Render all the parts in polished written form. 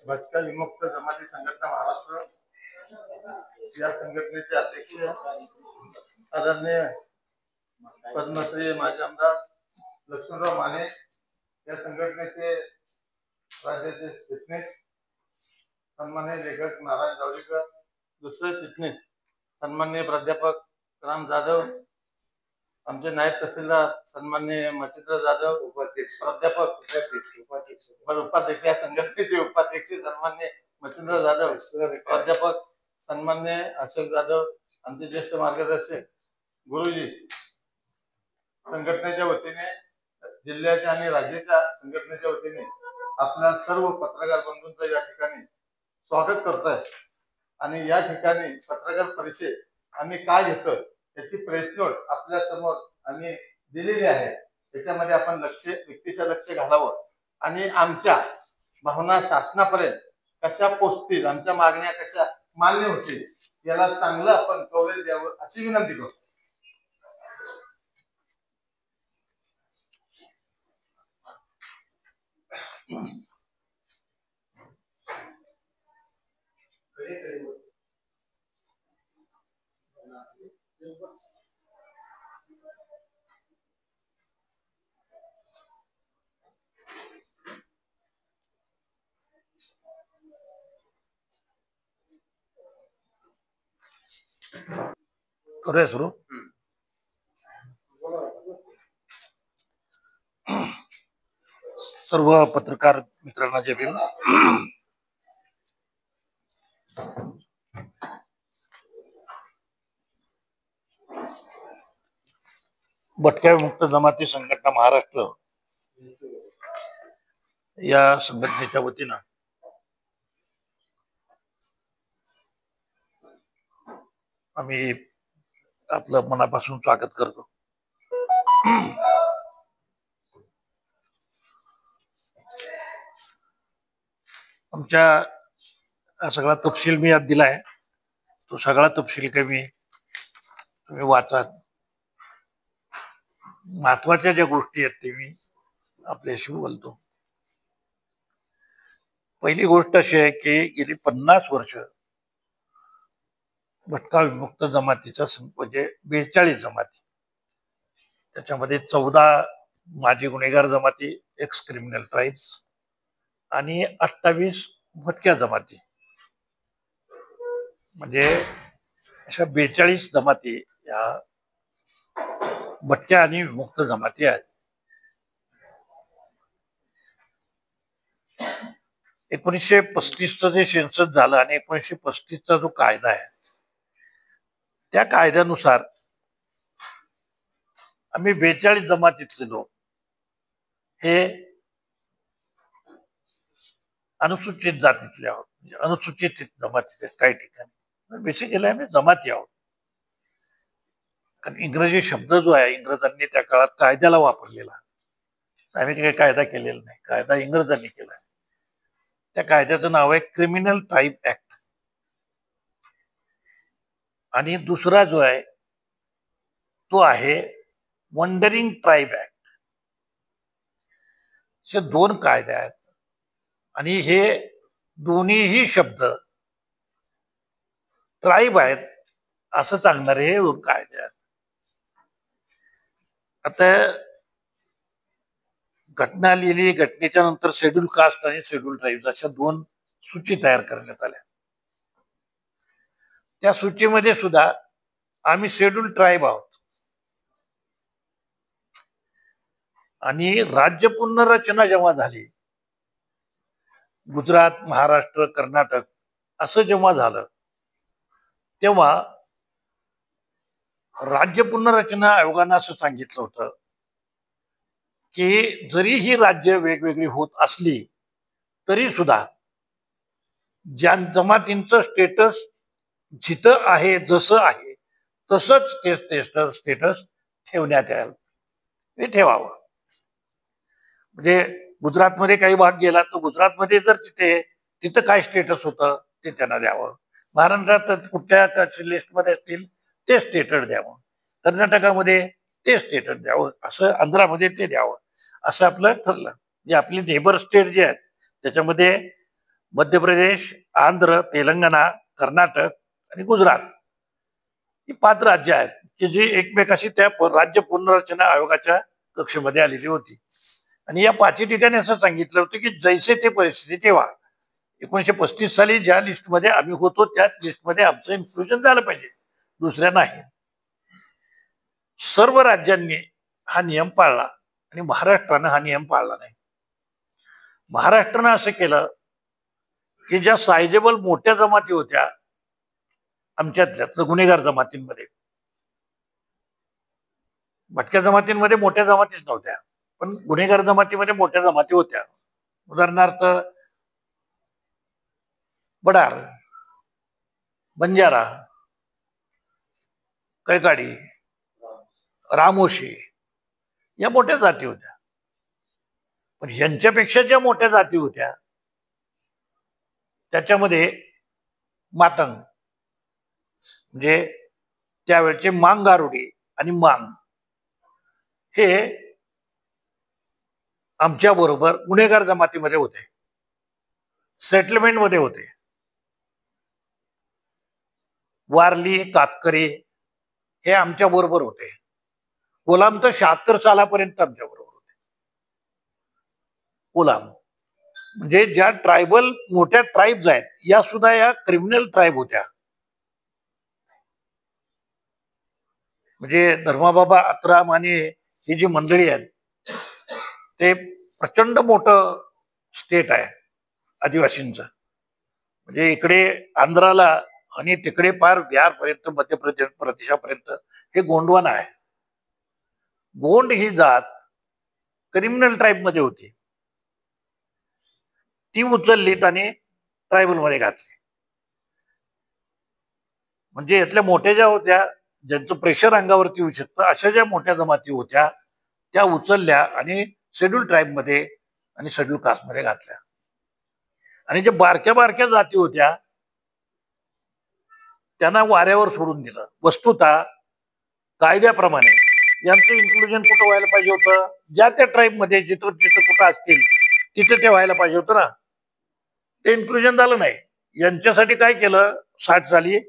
भटका विमुक्त जमाती संघटना महाराष्ट्र या संघटनेचे अध्यक्ष आदरणीय पद्मश्री माजी आमदार लक्ष्मणराव माने, या संघटनेचे राज्याचे चिटणीस सन्माननीय लेखक नारायण जावळीकर, दुसरे चिटणीस सन्माननीय प्राध्यापक राम जाधव, आमचे नायब तहसीलदार सन्माननीय मच्छिंद्र जाधव, उपाध्यक्ष या संघटनेचे उपाध्यक्ष सन्माननीय मच्छिंद्र जाधव, प्राध्यापक सन्माननीय अशोक जाधव, आमचे ज्येष्ठ मार्गदर्शक गुरुजी, संघटनेच्या वतीने जिल्ह्याच्या आणि राज्याच्या संघटनेच्या वतीने आपल्या सर्व पत्रकार बंधूंचं या ठिकाणी स्वागत करतोय। आणि या ठिकाणी पत्रकार परिषद आम्ही काय घेतो त्याची प्रेस नोट आपल्या समोर आम्ही दिलेली आहे। त्याच्यामध्ये आपण व्यक्तीचं लक्ष घालावं आणि आमच्या भावना शासनापर्यंत कशा पोहोचतील, आमच्या मागण्या कशा मान्य होतील याला चांगलं आपण कव्हरेज द्यावं अशी विनंती करतो। करूया सुरू। सर्व पत्रकार मित्रांना जय भीम। भटक्या विमुक्त जमाती संघटना महाराष्ट्र या संघटनेच्या वतीनं आम्ही आपलं मनापासून स्वागत करतो। आमच्या सगळा तपशील मी यात दिलाय, तो सगळा तपशील तुम्ही वाचा। महत्वाच्या ज्या गोष्टी आहेत ते मी आपल्याशी बोलतो। पहिली गोष्ट अशी आहे की गेली 50 वर्ष भटका विमुक्त जमातीचा म्हणजे 42 जमाती, त्याच्यामध्ये 14 माजी गुन्हेगार जमाती, एक्स क्रिमिनल ट्राईब्स आणि 28 भटक्या जमाती, म्हणजे अशा 42 जमाती या भटक्या आणि विमुक्त जमाती आहेत। 1935चं जे सेन्सस झालं आणि 1935चा जो कायदा आहे त्या कायद्यानुसार आम्ही 42 जमातीतले लोक हे अनुसूचित जातीतले आहोत, म्हणजे अनुसूचित जमातीचे काही ठिकाणी बेसिकली आम्ही जमाती आहोत। कारण इंग्रजी शब्द जो आहे इंग्रजांनी त्या काळात कायद्याला वापरलेला, आम्ही काही कायदा केलेला नाही, कायदा इंग्रजांनी केला। त्या कायद्याचं नाव आहे क्रिमिनल ट्राईब ऍक्ट। आणि दुसरा जो आहे तो आहे वंडरिंग ट्राईब ऍक्ट। असे 2 कायदे आहेत आणि हे दोन्हीही शब्द ट्राईब आहेत असं सांगणारे हे 2 कायदे आहेत। आता घटना लिहिली, घटनेच्या नंतर शेड्यूल कास्ट आणि शेड्यूल ट्राईब्स अशा 2 सूची तयार करण्यात आल्या। त्या सूचीमध्ये सुद्धा आम्ही शेड्यूल ट्राईब आहोत। आणि राज्य पुनर्रचना जेव्हा झाली, गुजरात, महाराष्ट्र, कर्नाटक असं जेव्हा झालं, तेव्हा राज्य पुनर्रचना आयोगानं असं सांगितलं होतं की जरी ही राज्य वेगवेगळी होत असली तरी सुद्धा ज्या जमातींचं स्टेटस जिथं आहे जसं आहे तसंच ते स्टेटस ठेवण्यात यायला ते ठेवावं। म्हणजे गुजरातमध्ये काही भाग गेला तर गुजरातमध्ये जर तिथं काय स्टेटस होतं ते त्यांना द्यावं, महाराष्ट्रात कुठल्या लिस्टमध्ये असतील ते स्टेटस द्यावं, कर्नाटकामध्ये ते स्टेटस द्यावं, असं आंध्रामध्ये ते द्यावं, असं आपलं ठरलं। म्हणजे आपली नेबर स्टेट जे आहेत त्याच्यामध्ये मध्य प्रदेश, आंध्र, तेलंगणा, कर्नाटक आणि गुजरात ही 5 राज्य आहेत की जी एकमेकाशी त्या राज्य पुनर्रचना आयोगाच्या कक्षेमध्ये आलेली होती. आणि या 5 ठिकाणी असं सांगितलं होतं की जैसे ते परिस्थिती तेव्हा 1935 साली ज्या लिस्टमध्ये आम्ही होतो त्याच लिस्टमध्ये आमचं इन्क्लुजन झालं पाहिजे, दुसऱ्या नाही. सर्व राज्यांनी हा नियम पाळला आणि महाराष्ट्रानं हा नियम पाळला नाही. महाराष्ट्रानं असं केलं की ज्या सायजेबल मोठ्या जमाती होत्या आमच्यात गुन्हेगार जमातींमध्ये, भटक्या जमातींमध्ये मोठ्या जमातीच नव्हत्या, पण गुन्हेगार जमातीमध्ये मोठ्या जमाती होत्या. उदाहरणार्थ बडार, बंजारा, कैकाडी, रामोशी या मोठ्या जाती होत्या. पण यांच्यापेक्षा ज्या मोठ्या जाती होत्या त्याच्यामध्ये मातंग म्हणजे त्यावेळचे मांग गारुडी आणि मांग हे आमच्या बरोबर गुन्हेगार जमातीमध्ये होते, सेटलमेंटमध्ये होते. वारली, कातकरी हे आमच्या बरोबर होते. कोलाम तर 76 सालापर्यंत आमच्या बरोबर होते. कोलाम म्हणजे ज्या ट्रायबल मोठ्या ट्राईब्स आहेत या सुद्धा या क्रिमिनल ट्राईब होत्या. म्हणजे धर्माबाबा, अत्राम आणि ही जी मंडळी आहेत ते प्रचंड मोठं स्टेट आहे आदिवासींचं. म्हणजे इकडे आंध्राला आणि तिकडे पार बिहारपर्यंत, मध्य प्रदेशापर्यंत हे गोंडवाना आहे. गोंड ही जात क्रिमिनल ट्राईब मध्ये होती, ती उचललीत आणि ट्रायबल मध्ये घातली. म्हणजे यातल्या मोठ्या ज्या होत्या ज्यांचं प्रेशर अंगावरती येऊ शकतं अशा ज्या मोठ्या जमाती होत्या त्या उचलल्या आणि शेड्यूल ट्राईब मध्ये आणि शेड्यूल कास्ट मध्ये घातल्या. आणि जे बारक्या बारक्या जाती होत्या त्यांना वाऱ्यावर सोडून दिलं. वस्तुतः कायद्याप्रमाणे यांचं इन्क्लुजन कुठं व्हायला पाहिजे होतं, ज्या त्या ट्राईब मध्ये जिथं जिथं कुठं असतील तिथे ते व्हायला पाहिजे होतं ना, ते इन्क्लुजन झालं नाही. यांच्यासाठी काय केलं 60 साली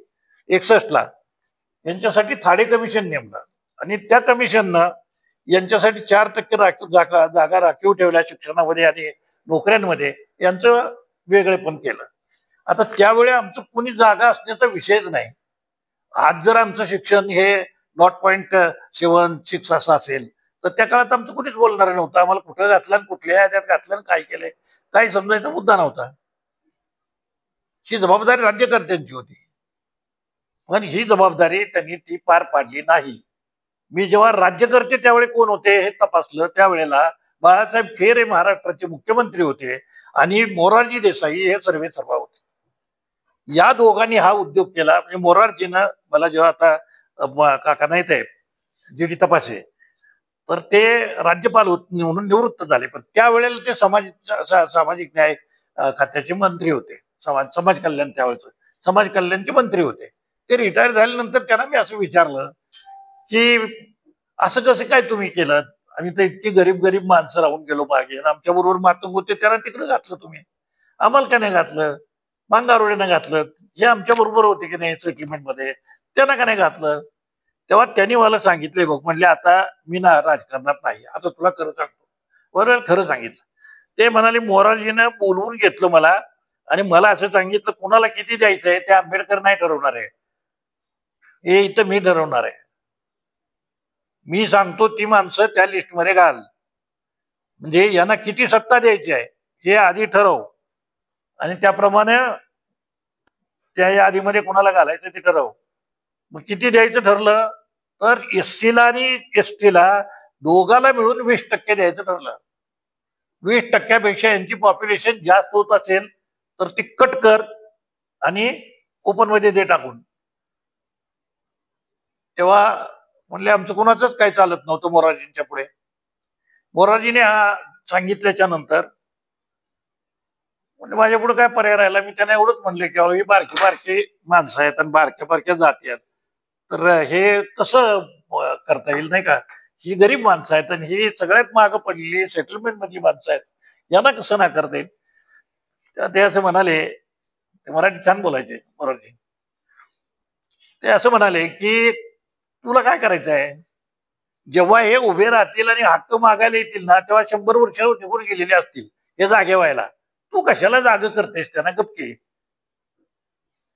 61ला यांच्यासाठी थाडे कमिशन नेमलं आणि त्या कमिशननं यांच्यासाठी 4% जागा राखीव ठेवल्या शिक्षणामध्ये आणि नोकऱ्यांमध्ये, यांचं वेगळेपण केलं. आता त्यावेळी आमचं कुणी जागा असण्याचा विषयच नाही. आज जर आमचं शिक्षण हे 0.76 असं असेल तर त्या काळात आमचं कुणीच बोलणार नव्हतं. आम्हाला कुठं घातलं आणि कुठल्या याद्यात घातलं आणि काय केलंय काही समजायचा मुद्दा नव्हता. ही जबाबदारी राज्यकर्त्यांची होती, पण ही जबाबदारी त्यांनी ती पार पाडली नाही. मी जेव्हा राज्यकर्ते त्यावेळी कोण होते हे तपासलं त्यावेळेला बाळासाहेब खेर हे महाराष्ट्राचे मुख्यमंत्री होते आणि मोरारजी देसाई हे सर्वे सर्वा होते. या दोघांनी हा उद्योग केला. म्हणजे मोरारजीनं मला जेव्हा आता काका नाही ते जी डी तपासे तर ते राज्यपाल म्हणून निवृत्त झाले, पण त्यावेळेला ते सामाजिक न्याय खात्याचे मंत्री होते. समाज कल्याण, त्यावेळेस समाज कल्याणचे मंत्री होते. ते रिटायर झाल्यानंतर त्यांना मी असं विचारलं की असं कसं काय तुम्ही केलं, आम्ही तर इतकी गरीब गरीब माणसं राहून गेलो मागे, आमच्या बरोबर मातंग होते त्यांना तिकडे घातलं तुम्ही, आम्हाला का नाही घातलं, मांगारोळेनं घातलं, हे आमच्या बरोबर होते की नाही सेटलमेंट मध्ये, त्यांना का नाही घातलं. तेव्हा त्यांनी मला सांगितलंय बघ, म्हणले आता मी ना राजकारणात नाही, आता तुला खरं सांगतो. बरोबर, खरं सांगितलं. ते म्हणाले मोरारजीनं बोलवून घेतलं मला आणि मला असं सांगितलं कुणाला किती द्यायचंय ते आंबेडकर नाही ठरवणार आहे, हे इथं मी ठरवणार आहे. मी सांगतो ती माणसं त्या लिस्टमध्ये घाल, म्हणजे यांना किती सत्ता द्यायची आहे हे आधी ठरव आणि त्याप्रमाणे त्या यादीमध्ये कोणाला घालायचं ते ठरव. मग किती द्यायचं ठरलं तर एससीला आणि एसटीला दोघाला मिळून 20% द्यायचं ठरलं. 20%पेक्षा यांची पॉप्युलेशन जास्त होत असेल तर ती कट कर आणि ओपन मध्ये दे टाकून. तेव्हा म्हणले आमचं कोणाचंच काही चालत नव्हतं मोरारजींच्या पुढे. मोरारजीने हा सांगितल्याच्या नंतर म्हणजे माझ्या पुढे काय पर्याय राहिला, मी त्यांना एवढंच म्हणले की ही बारकी बारकी माणसं आहेत आणि बारक्या बारक्या जाती आहेत, तर हे कसं करता येईल नाही का, ही गरीब माणसं आहेत आणि ही सगळ्यात मागं पडलेली सेटलमेंट मधली माणसं आहेत, यांना कसं ना करता येईल. ते असं म्हणाले, ते मराठी छान बोलायचे मराठी. ते असं म्हणाले की तुला काय करायचं आहे, जेव्हा हे उभे राहतील आणि हक्क मागायला येतील ना, तेव्हा 100 वर्ष निघून गेलेले असतील हे जागे व्हायला. तू कशाला जागा करतेस त्यांना, गपकी.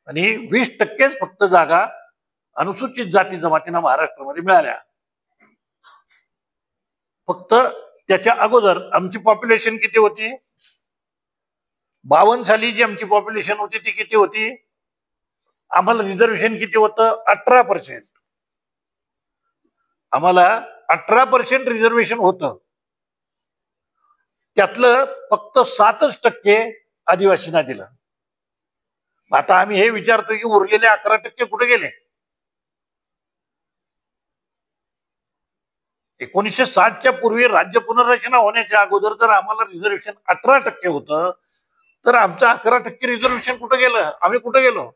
आणि 20% फक्त जागा अनुसूचित जाती जमातींना महाराष्ट्रामध्ये मिळाल्या. फक्त त्याच्या अगोदर आमची पॉप्युलेशन किती होती, 52 साली जी आमची पॉप्युलेशन होती ती किती होती, आम्हाला रिझर्वेशन किती होतं, 18%. आम्हाला 18% रिझर्वेशन होतं. त्यातलं फक्त 7% आदिवासींना दिलं. आता आम्ही हे विचारतो की उरलेले 11% कुठे गेले. 1960च्या पूर्वी राज्य पुनर्रचना होण्याच्या अगोदर जर आम्हाला रिझर्वेशन 18% होतं, तर आमचं 11% रिझर्वेशन कुठे गेलं, आम्ही कुठे गेलो,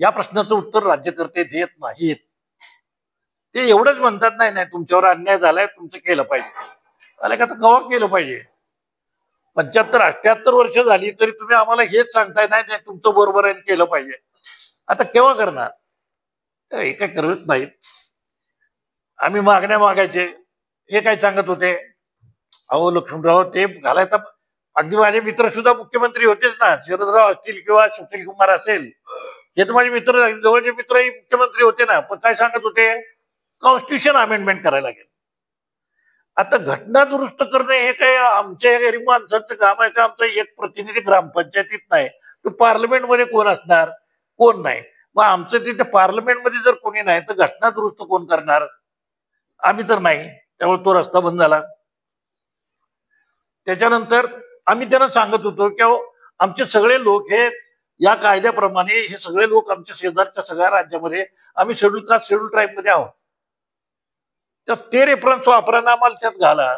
या प्रश्नाचं उत्तर राज्यकर्ते देत नाहीत. ते एवढंच म्हणतात, नाही नाही तुमच्यावर अन्याय झालाय, तुमचं केलं पाहिजे. आलं का, तर केव्हा केलं पाहिजे. 75-78 वर्ष झाली तरी तुम्ही आम्हाला हेच सांगताय, नाही नाही तुमचं बरोबर आहे, केलं पाहिजे. आता केव्हा करणार, हे काय करत नाहीत. आम्ही मागण्या मागायचे, हे काय सांगत होते, अहो लक्ष्मणराव ते घालायचा. अगदी माझे मित्र सुद्धा मुख्यमंत्री होतेच ना, शरदराव असतील किंवा सुशील कुमार असेल, हे तर माझे मित्र, जवळचे मित्रही मुख्यमंत्री होते ना. पण काय सांगत होते, कॉन्स्टिट्यूशन अमेंडमेंट करायला लागेल. आता घटना दुरुस्त करणे हे काय आमच्या गरीब माणसाचं काम आहे का. आमचा एक प्रतिनिधी ग्रामपंचायतीत नाही, तो पार्लमेंटमध्ये कोण असणार, कोण नाही. मग आमचं तिथे पार्लमेंटमध्ये जर कोणी नाही तर घटना दुरुस्त कोण करणार, आम्ही तर नाही. त्यामुळे तो रस्ता बंद झाला. त्याच्यानंतर आम्ही त्यांना सांगत होतो की आमचे सगळे लोक हे या कायद्याप्रमाणे, हे सगळे लोक आमच्या शेजारच्या सगळ्या राज्यामध्ये आम्ही शेड्यूल कास्ट शेड्यूल ट्राईब मध्ये आहोत, तर ते रेफरन्स वापरायला आम्हाला त्यात घाला.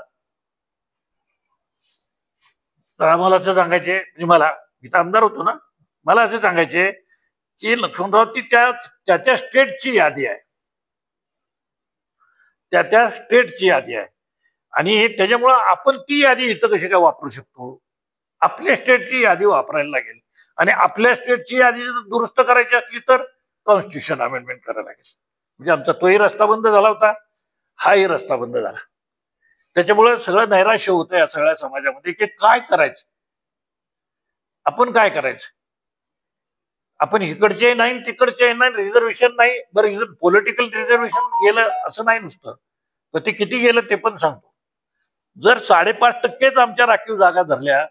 तर आम्हाला असं सांगायचे, म्हणजे मला, मी तर आमदार होतो ना, मला असं सांगायचे की लक्ष्मणराव ती त्या स्टेटची यादी आहे, त्या स्टेटची यादी आहे, आणि त्याच्यामुळं आपण ती यादी इथं कशी काय वापरू शकतो. आपल्या स्टेटची यादी वापरायला लागेल, आणि आपल्या स्टेटची यादी जर दुरुस्त करायची असली तर कॉन्स्टिट्यूशन अमेंडमेंट करायला लागेल. म्हणजे आमचा तोही रस्ता बंद झाला होता, हाही रस्ता बंद झाला. त्याच्यामुळे सगळं नैराश्य होतं या सगळ्या समाजामध्ये की काय करायचं, आपण काय करायचं. आपण इकडचे नाही तिकडचे नाही, रिझर्वेशन नाही. बरं, पॉलिटिकल रिझर्वेशन गेलं असं नाही नुसतं, तर ते किती गेलं ते पण सांगतो. जर 5.5%च आमच्या राखीव जागा धरल्या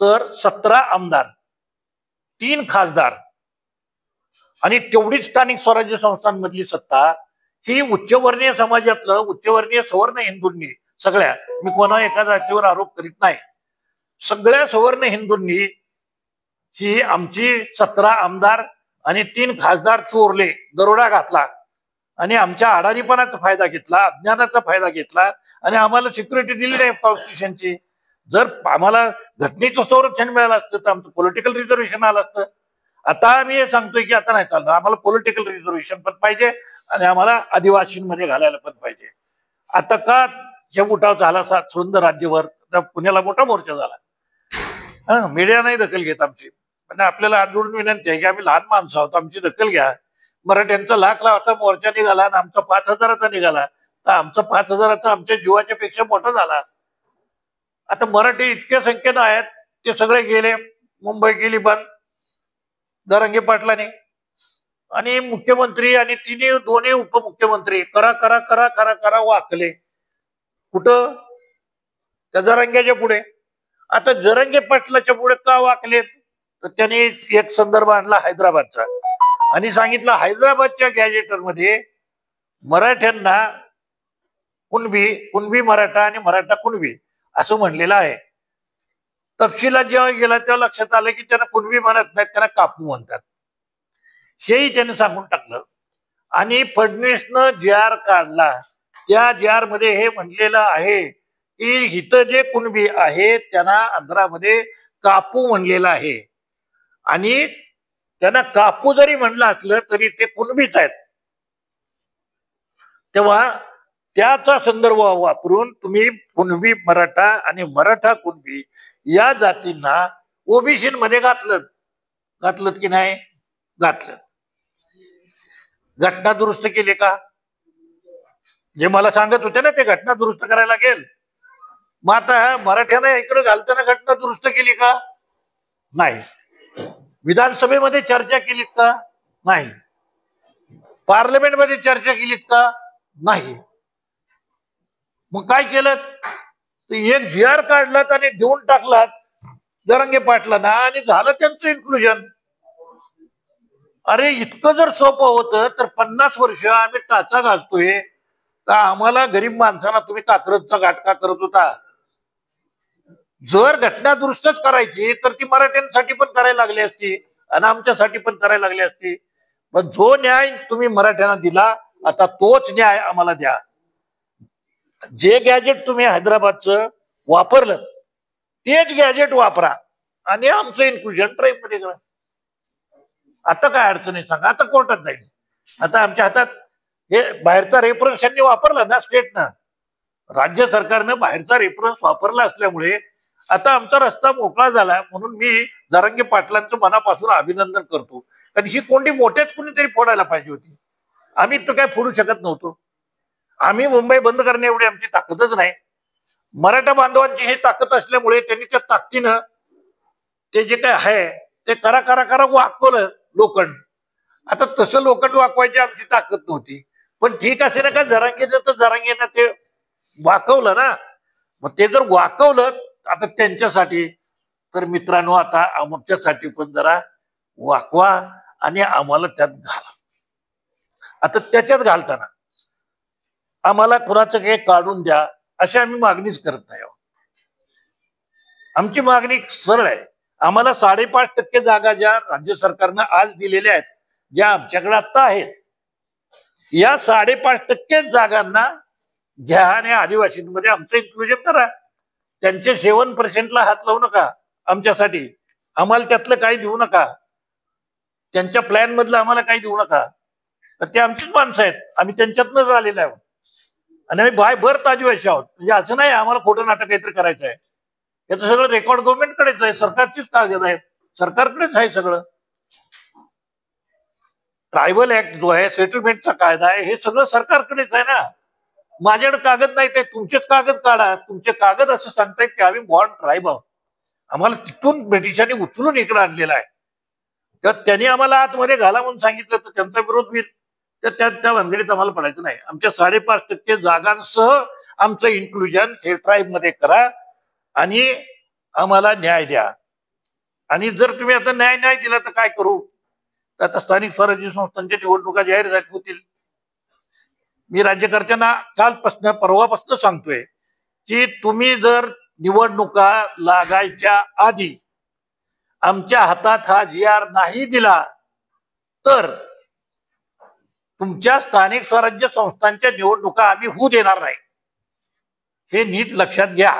तर 17 आमदार, 3 खासदार आणि तेवढीच स्थानिक स्वराज्य संस्थांमधली सत्ता ही उच्चवर्णीय समाजातलं, उच्चवर्णीय सवर्ण हिंदूंनी, सगळ्या, मी कोणा एका जातीवर आरोप करीत नाही, सगळ्या सवर्ण हिंदूंनी ही आमची 17 आमदार आणि 3 खासदार चोरले, दरोडा घातला, आणि आमच्या अडाणीपणाचा फायदा घेतला, अज्ञानाचा फायदा घेतला, आणि आम्हाला सिक्युरिटी दिली नाही कॉन्स्टिट्यूशनची. जर आम्हाला घटनेचं संरक्षण मिळालं असतं तर आमचं पॉलिटिकल रिझर्वेशन आलं असतं. आता आम्ही हे सांगतोय की आता नाही चालणार, आम्हाला पॉलिटिकल रिझर्वेशन पण पाहिजे आणि आम्हाला आदिवासींमध्ये घालायला पण पाहिजे. आता का जे उठाव झाला सुंदर राज्यभर, पुण्याला मोठा मोर्चा झाला. मीडिया नाही दखल घेत आमची, पण आपल्याला आंदोलन विनंती आहे की आम्ही लहान माणसं आहोत, आमची दखल घ्या. मराठ्यांचा 1,00,000 मोर्चा निघाला आणि आमचा 5,000चा निघाला, तर आमचा 5,000चा आमच्या जीवाच्या पेक्षा मोठा झाला. आता मराठी इतक्या संख्येनं आहेत, ते सगळे गेले, मुंबई गेली बंद जरांगे पाटलांनी, आणि मुख्यमंत्री आणि दोन्ही उपमुख्यमंत्री करा करा करा करा करा वाकले. कुठं, त्या जरांग्याच्या पुढे. आता जरांगे पाटलाच्या पुढे का वाकलेत, तर त्यांनी एक संदर्भ आणला हैदराबादचा, आणि सांगितलं हैदराबादच्या गॅजेटरमध्ये मराठ्यांना कुणबी मराठा आणि मराठा कुणबी असं म्हणलेलं आहे. तपशिलात जेव्हा गेला तेव्हा लक्षात आलं की त्यांना कुणबी म्हणत नाहीत, त्यांना कापू म्हणतात. हेही त्याने सांगून टाकलं. आणि फडणवीसनं जार काढला, त्या जार मध्ये हे म्हणलेलं आहे की इथं जे कुणबी आहे त्यांना आंध्रामध्ये कापू म्हणलेलं आहे, आणि त्यांना कापू जरी म्हणलं असलं तरी ते कुणबीच आहेत. तेव्हा त्याचा संदर्भ वापरून तुम्ही कुणबी मराठा आणि मराठा कुणबी या जातींना ओबीसी मध्ये घातलं की नाही घातलं. घटना दुरुस्त केली का? जे मला सांगत होते ना ते घटना दुरुस्त करायला लागेल. मग आता मराठ्यानं इकडे घालताना घटना दुरुस्त केली का? नाही. विधानसभेमध्ये चर्चा केलीत का? नाही. पार्लमेंटमध्ये चर्चा केलीत का? नाही. मग काय केलं? एक जी.आर काढलात आणि देऊन टाकलात जरांगे पाटलांना आणि झालं त्यांचं इन्क्लुजन. अरे इतकं जर सोपं होतं तर 50 वर्ष आम्ही टाचा घासतोय तर आम्हाला गरीब माणसाला तुम्ही कात्रजचा घाटका करत होता. जर घटना दुरुस्तच करायची तर ती मराठ्यांसाठी पण करायला लागली असती आणि आमच्यासाठी पण करायला लागली असती. पण जो न्याय तुम्ही मराठ्यांना दिला आता तोच न्याय आम्हाला द्या. जे गॅजेट तुम्ही हैदराबादचं वापरलं तेच गॅजेट वापरा आणि आमचं इन्क्लुजन ट्राईब मध्ये करा. आता काय अडचण आहे सांगा? आता कोर्टात जाईल. आता आमच्या हातात हे बाहेरचा रेफरन्स यांनी वापरला ना स्टेटनं, राज्य सरकारनं बाहेरचा रेफरन्स वापरला असल्यामुळे आता आमचा रस्ता मोकळा झाला. म्हणून मी जरांगे पाटलांचं मनापासून अभिनंदन करतो. कारण ही कोंडी मोठ्याच कुणीतरी फोडायला पाहिजे होती. आम्ही तर काय फोडू शकत नव्हतो. आम्ही मुंबई बंद करणे एवढी आमची ताकदच नाही. मराठा बांधवांची ही ताकद असल्यामुळे त्यांनी त्या ताकदीनं ते जे काय आहे ते करा करा करा वाकवलं लोखंड. आता तसं लोखंड वाकवायची आमची ताकद नव्हती. पण ठीक असे ना का जरांगेनं तर जरांगेनं ते वाकवलं ना. मग ते जर वाकवलं आता त्यांच्यासाठी तर मित्रांनो आता आमच्यासाठी पण जरा वाकवा आणि आम्हाला त्यात घाला. आता त्याच्यात घालताना आम्हाला कुणाचं काही काढून द्या अशी आम्ही मागणीच करत नाही. आमची मागणी सरळ आहे. आम्हाला 5.5% जागा ज्या राज्य सरकारनं आज दिलेल्या आहेत ज्या आमच्याकडे आता आहेत या 5.5% जागांना घ्या आणि आदिवासींमध्ये आमचं इन्क्लुजन करा. त्यांचे 7% हात लावू नका आमच्यासाठी. आम्हाला त्यातलं काही देऊ नका. त्यांच्या प्लॅन मधलं आम्हाला काही देऊ नका. तर ते आमचीच माणसं आहेत. आम्ही त्यांच्यातनंच आलेलो आहोत आणि आम्ही बाय बर्थ आदिवासी आहोत. म्हणजे असं नाही आम्हाला खोटं नाटक काहीतरी करायचं आहे. याचं सगळं रेकॉर्ड गव्हर्नमेंटकडेच आहे. सरकारचीच कागद आहेत. सरकारकडेच आहे सगळं. ट्रायबल ऍक्ट जो आहे सेटलमेंटचा कायदा आहे हे सगळं सरकारकडेच आहे ना. माझ्याकडे कागद नाही ते तुमचेच कागद काढा. तुमचे कागद असं सांगतायत की आम्ही बॉर्न ट्राईब आहोत. आम्हाला तिथून ब्रिटिशांनी उचलून इकडे आणलेला आहे. तर त्यांनी आम्हाला आतमध्ये घाला म्हणून सांगितलं तर त्यांचा विरोध होईल. तर त्या भानगडीत आम्हाला पडायचं नाही. आमच्या 5.5% जागांसह आमचं इन्क्लुजन हे ट्राईब मध्ये करा आणि आम्हाला न्याय द्या. आणि जर तुम्ही आता न्याय नाही दिला तर काय करू? तर आता स्थानिक स्वराज्य संस्थांच्या निवडणुका जाहीर होतील. मी राज्यकर्त्यांना कालपासून परवापासून सांगतोय की तुम्ही जर निवडणुका लागायच्या आधी आमच्या हातात हा जी.आर नाही दिला तर तुमच्या स्थानिक स्वराज्य संस्थांच्या निवडणुका आम्ही होऊ देणार नाही. हे नीट लक्षात घ्या.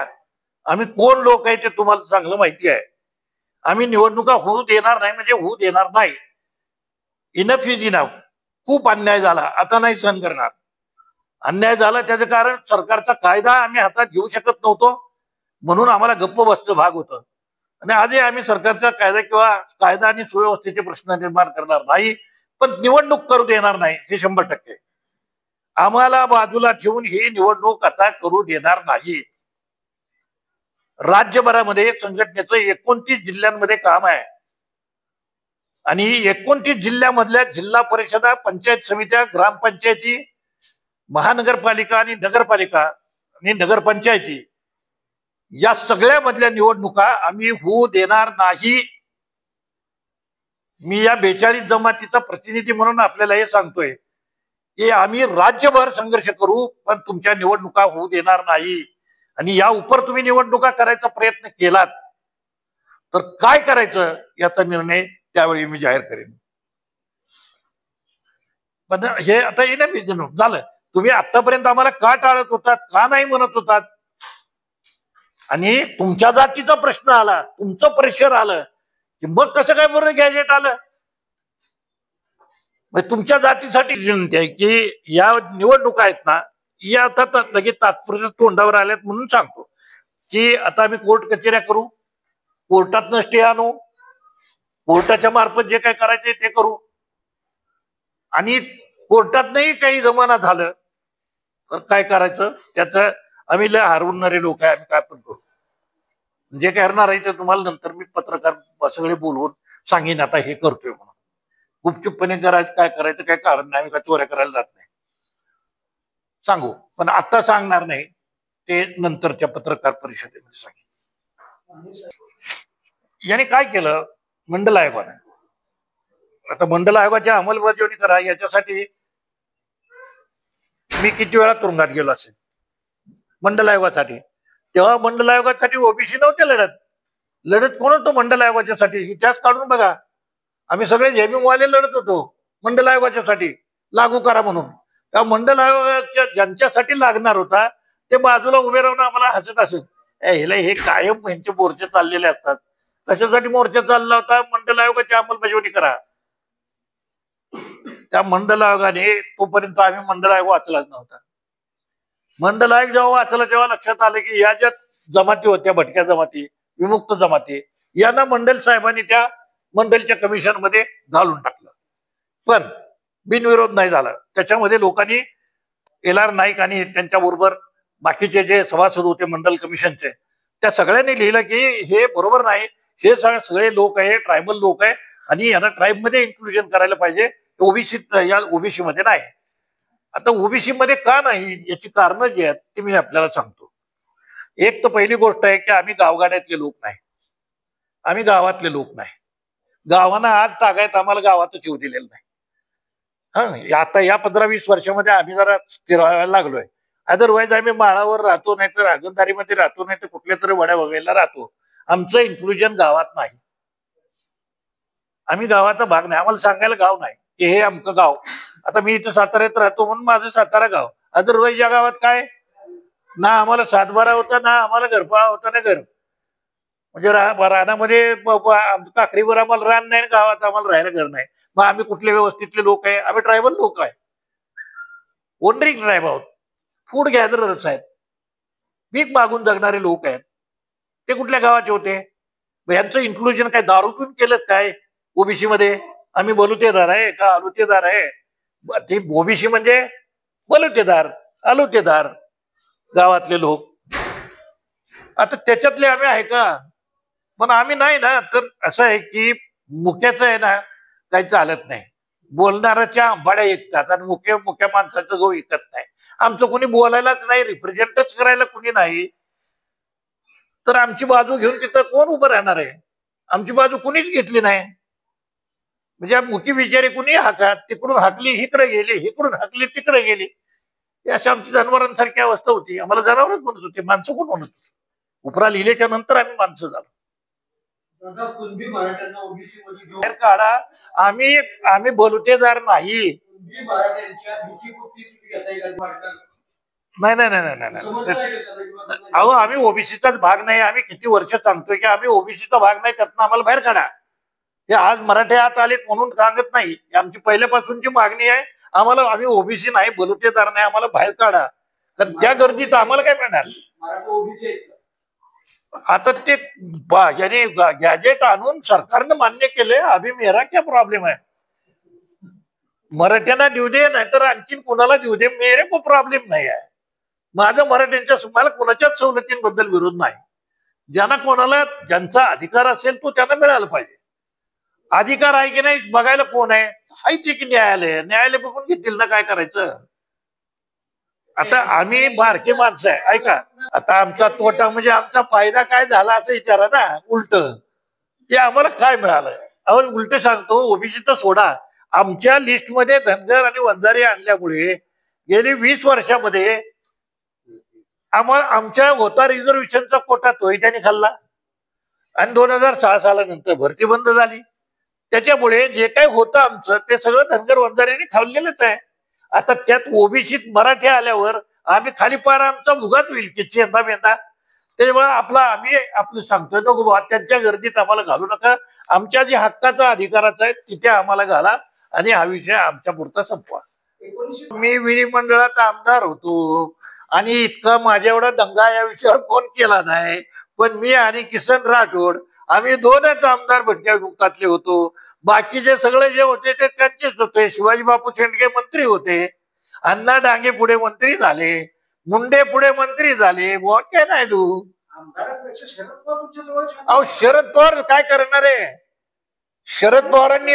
आम्ही कोण लोक आहे ते तुम्हाला चांगलं माहिती आहे. आम्ही निवडणुका होऊ देणार नाही म्हणजे होऊ देणार नाही. Enough is enough. खूप अन्याय झाला. आता नाही सहन करणार. अन्याय झाला त्याचं कारण सरकारचा कायदा आम्ही हातात घेऊ शकत नव्हतो म्हणून आम्हाला गप्प बसणं भाग होतं. आणि आजही आम्ही सरकारचा कायदा किंवा कायदा आणि सुव्यवस्थेचे प्रश्न निर्माण करणार नाही. पण निवडणूक करू देणार नाही हे 100%. आम्हाला बाजूला ठेवून ही निवडणूक आता करू देणार नाही. राज्यभरामध्ये संघटनेचं 29 जिल्ह्यांमध्ये काम आहे आणि 29 जिल्ह्यामधल्या जिल्हा परिषदा, पंचायत समित्या, ग्रामपंचायती, महानगरपालिका आणि नगरपालिका आणि नगरपंचायती या सगळ्या मधल्या निवडणुका आम्ही होऊ देणार नाही. मी या 42 जमातीचा प्रतिनिधी म्हणून आपल्याला हे सांगतोय की आम्ही राज्यभर संघर्ष करू पण तुमच्या निवडणुका होऊ देणार नाही. आणि या उपर तुम्ही निवडणुका करायचा प्रयत्न केलात तर काय करायचं याचा निर्णय त्यावेळी मी जाहीर करेन. पण हे आता येणं झालं. तुम्ही आतापर्यंत आम्हाला का टाळत होतात, का नाही म्हणत होतात? आणि तुमच्या जातीचा प्रश्न आला, तुमचं प्रेशर आलं की मग कसं काय बरं गॅजेट आलं? तुमच्या जातीसाठी विनंती आहे की या निवडणुका आहेत ना या आता लगेच तात्पुरत्या तोंडावर आल्यात म्हणून सांगतो की आता आम्ही कोर्ट कचेऱ्या करू कोर्टातनं स्टे आणू, कोर्टाच्या मार्फत जे काय करायचे ते करू, आणि कोर्टातनंही काही जमाना झालं तर काय करायचं, त्याचं आम्ही लय हरवणारे लोक आहे, आम्ही काय पण करू. जे काय करणार आहे ते तुम्हाला नंतर मी पत्रकार सगळे बोलवून सांगेन आता हे करतोय म्हणून. गुपचूपपणे करायचं, काय करायचं काय कारण नाही, आम्ही काय चोऱ्या करायला जात नाही, सांगू, पण आता सांगणार नाही, ते नंतरच्या पत्रकार परिषदेमध्ये सांगेन. याने काय केलं मंडल आयोगाने, आता मंडल आयोगाची अंमलबजावणी करा याच्यासाठी मी किती वेळा तुरुंगात गेलो असेल मंडल आयोगासाठी. तेव्हा मंडल आयोगासाठी ओबीसी नव्हते लढत कोण होतो मंडल आयोगाच्यासाठी, इतिहास काढून बघा. आम्ही सगळे जेबीमवाले लढत होतो मंडल आयोगाच्यासाठी लागू करा म्हणून. त्या मंडल आयोगाच्या ज्यांच्यासाठी लागणार होता ते बाजूला उभे राहून आम्हाला हसत असेल, हे कायम यांचे मोर्चे चाललेले असतात. कशासाठी मोर्चा चालला होता, मंडल आयोगाची अंमलबजावणी करा. त्या मंडल आयोगाने तोपर्यंत आम्ही मंडल आयोग वाचलाच नव्हता. मंडल आयोग जेव्हा वाचला तेव्हा लक्षात आलं की या ज्या जमाती होत्या, भटक्या जमाती, विमुक्त जमाती, यांना मंडल साहेबांनी त्या मंडलच्या कमिशन मध्ये घालून टाकलं. पण बिनविरोध नाही झाला. त्याच्यामध्ये लोकांनी LR नाईक आणि त्यांच्याबरोबर बाकीचे जे सभासद होते मंडल कमिशनचे, त्या सगळ्यांनी लिहिलं की हे बरोबर नाही, हे सगळे लोक आहे, ट्रायबल लोक आहे आणि यांना ट्राईब मध्ये इन्क्लुजन करायला पाहिजे, ओबीसी या ओबीसी मध्ये नाही. आता ओबीसी मध्ये का नाही याची कारणं जी आहेत ती मी आपल्याला सांगतो. एक तर पहिली गोष्ट आहे की आम्ही गावगाड्यातले लोक नाही, आम्ही गावातले लोक नाही. गावांना आज तागायत आम्हाला गावातच येऊ दिलेलं नाही. आता या 15-20 वर्षामध्ये आम्ही जरा स्थिरावायला लागलोय. अदरवाईज आम्ही माळावर राहतो, नाही तर आगनदारीमध्ये राहतो, नाही तर कुठल्या तरी वड्या वगैरेला राहतो. आमचं इन्क्लुजन गावात नाही, आम्ही गावाचा भाग नाही. आम्हाला सांगायला गाव नाही की हे आमचं गाव. आता मी इथं साताऱ्यात राहतो म्हणून माझं सातारा गाव. अदरवाईज या गावात काय ना आम्हाला सातबारा होता, ना आम्हाला घरपाळा होता, ना घर, म्हणजे रानामध्ये काकरीवर आम्हाला रान नाही, गावात आम्हाला राहायला घर नाही. मग आम्ही कुठले व्यवस्थितले लोक आहे, आम्ही ट्रायबल लोक आहे, वंडरिंग ट्राईब आहोत, फूड गॅदरर्स आहेत, भीक मागून जगणारे लोक आहेत. ते कुठल्या गावाचे होते? यांचं इन्क्लुजन काय दारू पिऊन केलं काय ओबीसी मध्ये? आम्ही बलुतेदार आहे का आलुतेदार आहे? ते ओबीसी म्हणजे बलुतेदार, आलुतेदार गावातले लोक. आता त्याच्यातले आम्ही आहे का? पण आम्ही नाही ना. तर असं आहे की मुख्याचं आहे ना काही चालत नाही, बोलणाऱ्याच्या आंबाड्या ऐकतात आणि मुख्या माणसाचं गहू ऐकत नाही. आमचं कोणी बोलायलाच नाही, रिप्रेझेंटच करायला कोणी नाही, तर आमची बाजू घेऊन तिथं कोण उभं राहणार आहे? आमची बाजू कुणीच घेतली नाही. म्हणजे मुखी विचारे कुणी हाकात, तिकडून हाकली इकडे गेली, इकडून हाकली तिकडे गेली. अशी आमची जनावरांसारखी अवस्था होती. आम्हाला जनावरच म्हणत होते, माणसं कोण म्हणत होते? उपरा लिहिल्याच्या नंतर आम्ही माणसं झालो. बाहेर काढा, आम्ही बलुतेदार नाही. नाही नाही नाही नाही नाही, अहो आम्ही ओबीसीचाच भाग नाही. आम्ही किती वर्ष सांगतोय की आम्ही ओबीसीचा भाग नाही, त्यातनं आम्हाला बाहेर काढा. हे आज मराठी आत आलेत म्हणून सांगत नाही, आमची पहिल्यापासूनची मागणी आहे. आम्ही ओबीसी नाही, बलुतेदार नाही, आम्हाला बाहेर काढा. तर त्या गर्दीत आम्हाला काय मिळणार? आता ते याने गॅजेट आणून सरकारनं मान्य केले, अभि मेरा क्या प्रॉब्लेम आहे? मराठ्यांना देऊ दे, नाहीतर आणखीन कोणाला देऊ दे, मेरे को प्रॉब्लेम नाही आहे. माझं मराठ्यांच्या मला कोणाच्याच सवलतींबद्दल विरोध नाही. ज्यांना कोणाला ज्यांचा अधिकार असेल तो त्यांना मिळाला पाहिजे. अधिकार आहे की नाही बघायला कोण आहे? हायचे की न्यायालय बघून घेतील ना, काय करायचं? आता आम्ही बारकी माणसं आहे, ऐका. आता आमचा तोटा म्हणजे आमचा फायदा काय झाला असं विचारा ना. उलट की आम्हाला काय मिळालं? आपण उलट सांगतो, ओबीसी तर सोडा, आमच्या लिस्टमध्ये धनगर आणि वंजारी आणल्यामुळे गेली 20 वर्षामध्ये आम्हाला आमच्या होता रिझर्वेशनचा कोटा तोही त्यांनी खाल्ला. आणि 2006 सालानंतर भरती बंद झाली. त्याच्यामुळे जे काही होतं आमचं ते सगळं धनगर वंजाऱ्यांनी खाल्लेलंच आहे. आता त्यात ओबीसीत मराठी आल्यावर आम्ही खाली पार आमचा भुगाच होईल की चेंदा बेंदा. त्याच्यामुळे आम्ही आपलं सांगतोय नको बाबा, त्यांच्या गर्दीत आम्हाला घालू नका. आमच्या जे हक्काचा अधिकाराचा आहे तिथे आम्हाला घाला आणि हा विषय आमच्या पुरता संपवा. मी विधिमंडळात आमदार होतो आणि इतका माझ्या एवढा दंगा या विषयावर कोण केला नाही. पण मी आणि किसन राठोड आम्ही दोनच आमदार भटक्या विमुक्तातले होतो. बाकीचे सगळे जे होते ते त्यांचेच होते. शिवाजी बापू शेंडगे मंत्री होते, अण्णा डांगे पुढे मंत्री झाले, मुंडे पुढे मंत्री झाले. काय नाही तू अहो शरद पवार काय करणार आहे? शरद पवारांनी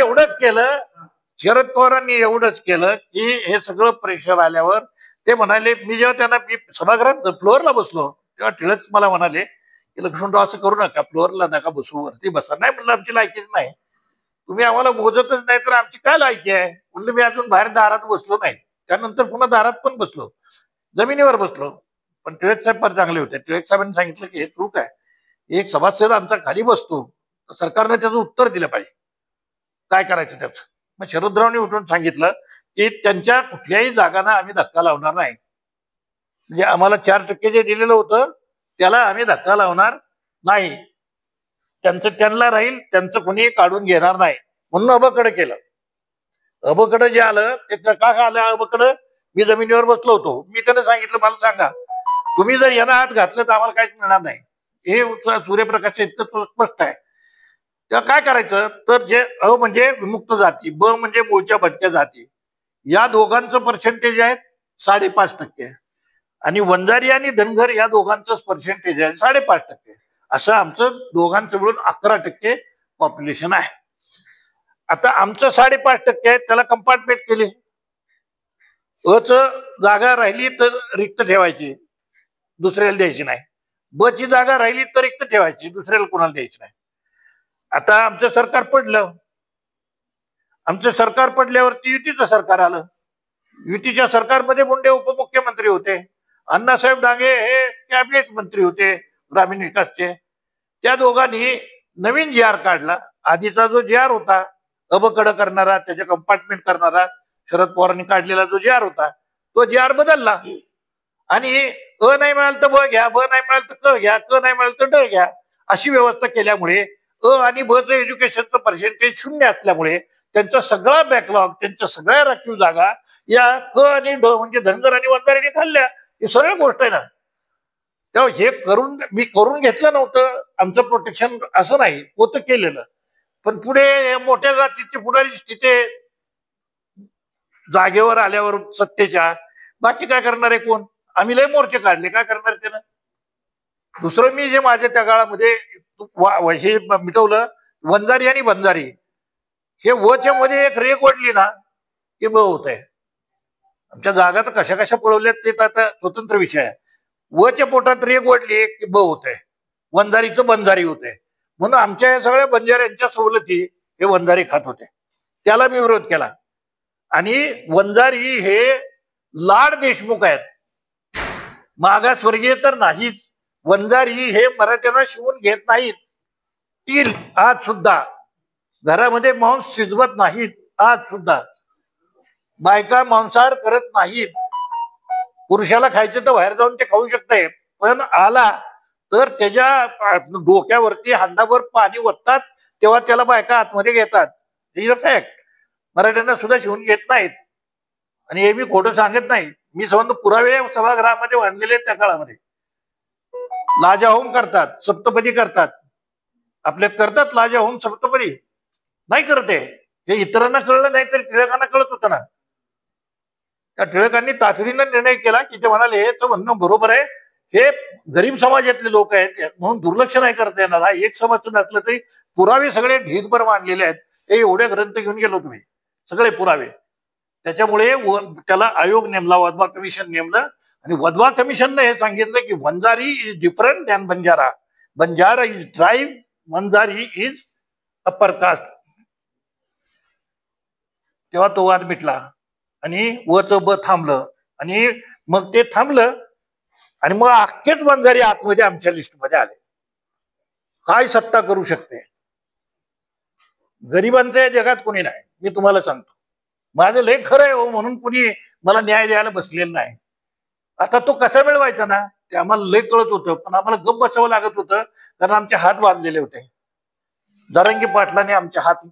एवढंच केलं की हे सगळं प्रेशर आल्यावर ते म्हणाले, मी जेव्हा त्यांना सभागृहात फ्लोअरला बसलो तेव्हा टिळक मला म्हणाले की लक्ष्मणराव असं करू नका, फ्लोअरला नका बसू, वरती बसा. नाही म्हणलं आमची लायकीच नाही, तुम्ही आम्हाला मोजतच नाही तर आमची काय लायकी आहे म्हणलं. मी अजून बाहेर दारात बसलो नाही, त्यानंतर पुन्हा दारात पण बसलो, जमिनीवर बसलो. पण टिळक साहेब फार चांगले होते. टिळक साहेबांनी सांगितलं की हे चूक आहे, एक सभासद आमचा खाली बसतो, सरकारने त्याचं उत्तर दिलं पाहिजे, काय करायचं त्याचं. मग शरदरावने उठून सांगितलं की त्यांच्या कुठल्याही जागांना आम्ही धक्का लावणार नाही. म्हणजे आम्हाला 4% जे दिलेलं होतं त्याला आम्ही धक्का लावणार नाही, त्यांचं त्यांना राहील, त्यांचं कोणी काढून घेणार नाही. म्हणून अबकडं केलं. अबकडं जे आलं ते का आलं अबकडं? मी जमिनीवर बसलो होतो. मी त्यांना सांगितलं, मला सांगा तुम्ही जर यांना हात घातलं तर आम्हाला काहीच मिळणार नाही. हे सूर्यप्रकाश इतकं स्पष्ट आहे. तेव्हा काय करायचं तर जे अ म्हणजे विमुक्त जाती, ब म्हणजे मूळच्या भटक्या जाती, या दोघांचं पर्सेंटेज आहे 5.5%, आणि वंजारी आणि धनगर या दोघांचं पर्सेंटेज आहे 5.5%. असं आमचं दोघांचं मिळून 11% पॉप्युलेशन आहे. आता आमचं 5.5% आहे, त्याला कंपार्टमेंट केले. अच जागा राहिली तर रिक्त ठेवायची, दुसऱ्याला द्यायची नाही. ब ची जागा राहिली तर रिक्त ठेवायची, दुसऱ्याला कोणाला द्यायची नाही. आता आमचं सरकार पडलं. आमचं सरकार पडल्यावरती युतीचं सरकार आलं. युतीच्या सरकारमध्ये मुंडे उपमुख्यमंत्री होते, अण्णासाहेब डांगे हे कॅबिनेट मंत्री होते ग्रामीण विकासचे. त्या दोघांनी नवीन जी आर काढला. आधीचा जो जी आर होता अबकडं करणारा, त्याचे कंपार्टमेंट करणारा, शरद पवारांनी काढलेला जो जी आर होता तो जी आर बदलला. आणि अ नाही मिळालं तर ब घ्या, ब नाही मिळालं तर क घ्या, क नाही मिळालं तर ड घ्या, अशी व्यवस्था केल्यामुळे अ आणि ब चं एज्युकेशनचं पर्सेंटेज 0 असल्यामुळे त्यांचा सगळा बॅकलॉग, त्यांच्या सगळ्या राखीव जागा या क आणि ड म्हणजे धनगर आणि वंजारीने खाल्ल्या. ही सरळ गोष्ट आहे ना. तेव्हा हे मी करून घेतलं नव्हतं, आमचं प्रोटेक्शन असं नाही होतं, केलेलं. पण पुढे मोठ्या जातीचे पुढारी तिथे जागेवर आल्यावर सत्तेच्या, बाकी काय करणार आहे कोण? आम्ही लय मोर्चे काढले, काय करणार त्यानं? दुसरं मी जे माझ्या त्या काळामध्ये हे मिटवलं, वंजारी आणि बंजारी, हे वच्या मध्ये एक रेख वाढली ना की ब होत आहे. आमच्या जागा तर कशा कशा पळवल्यात ते आता स्वतंत्र विषय आहे. वच्या पोटात रेख वाढली की ब होत आहे, वंजारीचं बंजारी होत आहे. म्हणून आमच्या या सगळ्या बंजाऱ्यांच्या सवलती हे वंजारी खात होते, त्याला मी विरोध केला. आणि वंजारी हे लाड देशमुख आहेत, मागासवर्गीय तर नाहीच. वंजारी हे मराठ्यांना शिवून घेत नाहीत. तील आज सुद्धा घरामध्ये मांस शिजवत नाहीत. आज सुद्धा बायका मांसाहार करत नाहीत. पुरुषाला खायचे तर बाहेर जाऊन ते खाऊ शकते, पण आला तर त्याच्या डोक्यावरती हातावर पाणी ओततात तेव्हा त्याला बायका आतमध्ये घेतात. Is a fact. मराठ्यांना सुद्धा शिवून घेत नाहीत. आणि हे मी खोटं सांगत नाही. मी संबंध पुरावे सभागृहामध्ये आणलेले त्या काळामध्ये. लाजाहोम करतात, सप्तपदी करतात, आपल्यात करतात लाजाहोम सप्तपदी नाही करते. हे इतरांना कळलं नाही तर टिळकांना कळत होतं ना. त्या टिळकांनी तातडीनं निर्णय केला की ते म्हणाले हे म्हणणं बरोबर आहे, हे गरीब समाजातले लोक आहेत म्हणून दुर्लक्ष नाही करता येणार. हा एक सभासद असलं तरी पुरावे सगळे ढीगभर मांडलेले आहेत. हे एवढे ग्रंथ घेऊन गेलो तुम्ही, सगळे पुरावे. त्याच्यामुळे त्याला आयोग नेमला, वधवा कमिशन नेमलं. आणि वधवा कमिशनने हे सांगितलं की Vanjari is different than Banjara, Banjara is tribe, Vanjari is upper caste. तेव्हा तो वाद मिटला आणि वच ब थांबलं. आणि मग ते थांबलं आणि मग अख्खेच वंजारी आतमध्ये आमच्या लिस्टमध्ये आले. काय सत्ता करू शकते? गरिबांचं या जगात कोणी नाही, मी तुम्हाला सांगतो. माझं लय खरं आहे हो, म्हणून कुणी मला न्याय द्यायला बसलेलं नाही. आता तो कसा मिळवायचा ना ते आम्हाला लय कळत होतं, पण आम्हाला गप्प बसावं लागत होतं कारण आमचे हात बांधलेले होते. जरांगी पाटलाने आमचे हात